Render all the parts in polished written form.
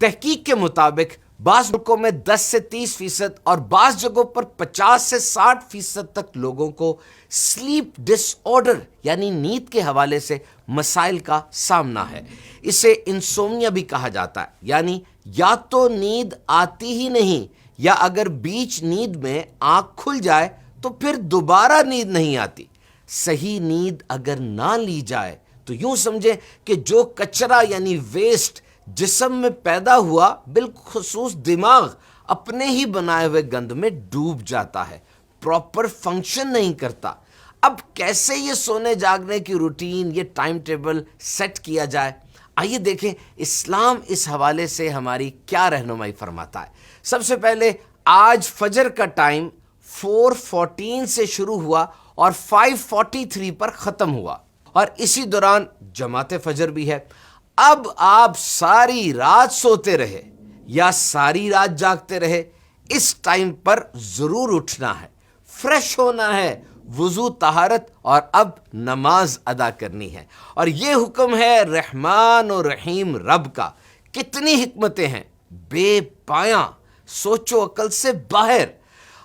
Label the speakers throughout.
Speaker 1: تحقیق کے مطابق بعض ملکوں میں 10 سے 30% اور بعض جگہوں پر 50 سے 60% تک لوگوں کو سلیپ ڈس آرڈر یعنی نیند کے حوالے سے مسائل کا سامنا ہے۔ اسے انسومنیا بھی کہا جاتا ہے، یعنی یا تو نیند آتی ہی نہیں، یا اگر بیچ نیند میں آنکھ کھل جائے تو پھر دوبارہ نیند نہیں آتی۔ صحیح نیند اگر نہ لی جائے تو یوں سمجھیں کہ جو کچرا یعنی ویسٹ جسم میں پیدا ہوا بالخصوص دماغ اپنے ہی بنائے ہوئے گند میں ڈوب جاتا ہے، پراپر فنکشن نہیں کرتا۔ اب کیسے یہ سونے جاگنے کی روٹین، یہ ٹائم ٹیبل سیٹ کیا جائے؟ آئیے دیکھیں اسلام اس حوالے سے ہماری کیا رہنمائی فرماتا ہے۔ سب سے پہلے آج فجر کا ٹائم 4:14 سے شروع ہوا اور 5:43 پر ختم ہوا، اور اسی دوران جماعت فجر بھی ہے۔ اب آپ ساری رات سوتے رہے یا ساری رات جاگتے رہے، اس ٹائم پر ضرور اٹھنا ہے، فریش ہونا ہے، وضو طہارت اور اب نماز ادا کرنی ہے۔ اور یہ حکم ہے رحمان و رحیم رب کا۔ کتنی حکمتیں ہیں، بے پایاں، سوچ و عقل سے باہر۔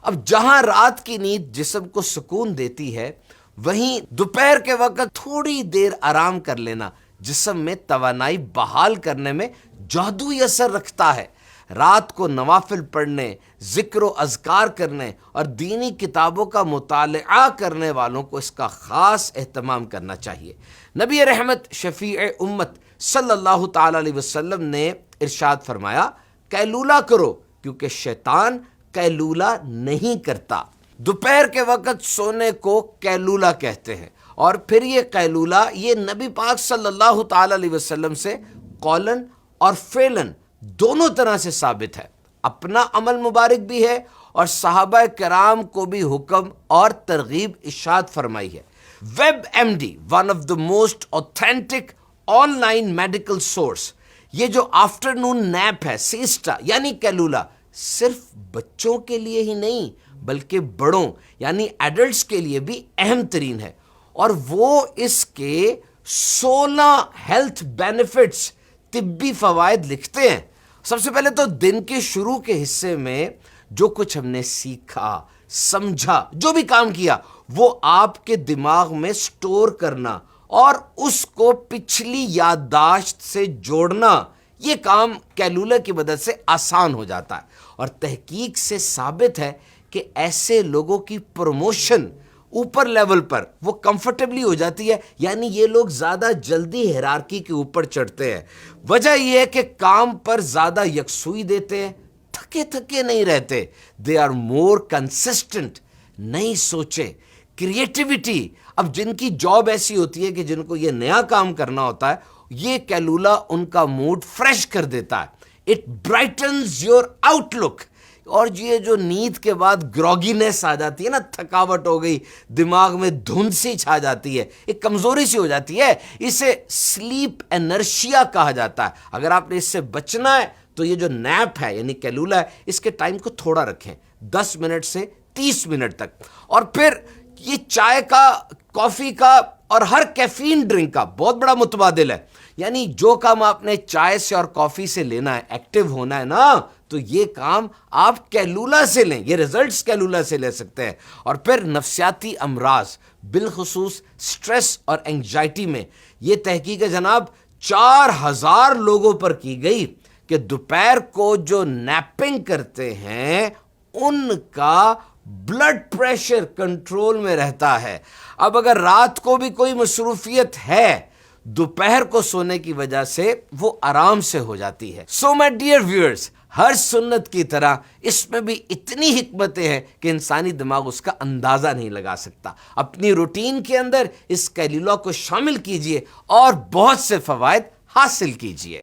Speaker 1: اب جہاں رات کی نیند جسم کو سکون دیتی ہے، وہیں دوپہر کے وقت تھوڑی دیر آرام کر لینا جسم میں توانائی بحال کرنے میں جادوئی اثر رکھتا ہے۔ رات کو نوافل پڑھنے، ذکر و اذکار کرنے اور دینی کتابوں کا مطالعہ کرنے والوں کو اس کا خاص اہتمام کرنا چاہیے۔ نبی رحمت شفیع امت صلی اللہ تعالی علیہ وسلم نے ارشاد فرمایا، قیلولہ کرو کیونکہ شیطان قیلولہ نہیں کرتا۔ دوپہر کے وقت سونے کو قیلولہ کہتے ہیں، اور پھر یہ قیلولہ یہ نبی پاک صلی اللہ تعالی علیہ وسلم سے قولاً اور فعلاً دونوں طرح سے ثابت ہے۔ اپنا عمل مبارک بھی ہے اور صحابہ کرام کو بھی حکم اور ترغیب ارشاد فرمائی ہے۔ Web M D one of the most authentic online medical source, یہ جو آفٹرنون نیپ ہے، سیسٹا یعنی قیلولہ، صرف بچوں کے لیے ہی نہیں بلکہ بڑوں یعنی ایڈلٹس کے لیے بھی اہم ترین ہے، اور وہ اس کے 16 ہیلتھ بینیفٹس، طبی فوائد لکھتے ہیں۔ سب سے پہلے تو دن کے شروع کے حصے میں جو کچھ ہم نے سیکھا، سمجھا، جو بھی کام کیا، وہ آپ کے دماغ میں سٹور کرنا اور اس کو پچھلی یادداشت سے جوڑنا، یہ کام قیلولہ کی مدد سے آسان ہو جاتا ہے۔ اور تحقیق سے ثابت ہے کہ ایسے لوگوں کی پروموشن اوپر لیول پر وہ کمفرٹیبلی ہو جاتی ہے، یعنی یہ لوگ زیادہ جلدی ہیرارکی کے اوپر چڑھتے ہیں۔ وجہ یہ ہے کہ کام پر زیادہ یکسوئی دیتے ہیں، تھکے تھکے نہیں رہتے۔ دے آر مور کنسسٹنٹ، نئی سوچیں، کریٹیوٹی۔ اب جن کی جاب ایسی ہوتی ہے کہ جن کو یہ نیا کام کرنا ہوتا ہے، یہ قیلولہ ان کا موڈ فریش کر دیتا ہے۔ اٹ برائٹنز یور آؤٹ لک۔ اور یہ جو نیند کے بعد گروگینس آ جاتی ہے نا، تھکاوٹ ہو گئی، دماغ میں دھند سی چھا جاتی ہے، ایک کمزوری سی ہو جاتی ہے، اسے سلیپ انرشیا کہا جاتا ہے۔ اگر آپ نے اس سے بچنا ہے تو یہ جو نیپ ہے یعنی قیلولہ ہے، اس کے ٹائم کو تھوڑا رکھیں، 10 منٹ سے 30 منٹ تک۔ اور پھر یہ چائے کا، کافی کا اور ہر کیفین ڈرنک کا بہت بڑا متبادل ہے، یعنی جو کام آپ نے چائے سے اور کافی سے لینا ہے، ایکٹیو ہونا ہے نا، تو یہ کام آپ قیلولہ سے لیں، یہ ریزلٹس قیلولہ سے لے سکتے ہیں۔ اور پھر نفسیاتی امراض بالخصوص سٹریس اور انگزائٹی میں یہ تحقیق جناب 4000 لوگوں پر کی گئی کہ دوپہر کو جو نیپنگ کرتے ہیں ان کا بلڈ پریشر کنٹرول میں رہتا ہے۔ اب اگر رات کو بھی کوئی مصروفیت ہے، دوپہر کو سونے کی وجہ سے وہ آرام سے ہو جاتی ہے۔ سو مائی ڈیئر ویورز، ہر سنت کی طرح اس میں بھی اتنی حکمتیں ہیں کہ انسانی دماغ اس کا اندازہ نہیں لگا سکتا۔ اپنی روٹین کے اندر اس قیلولہ کو شامل کیجئے اور بہت سے فوائد حاصل کیجئے۔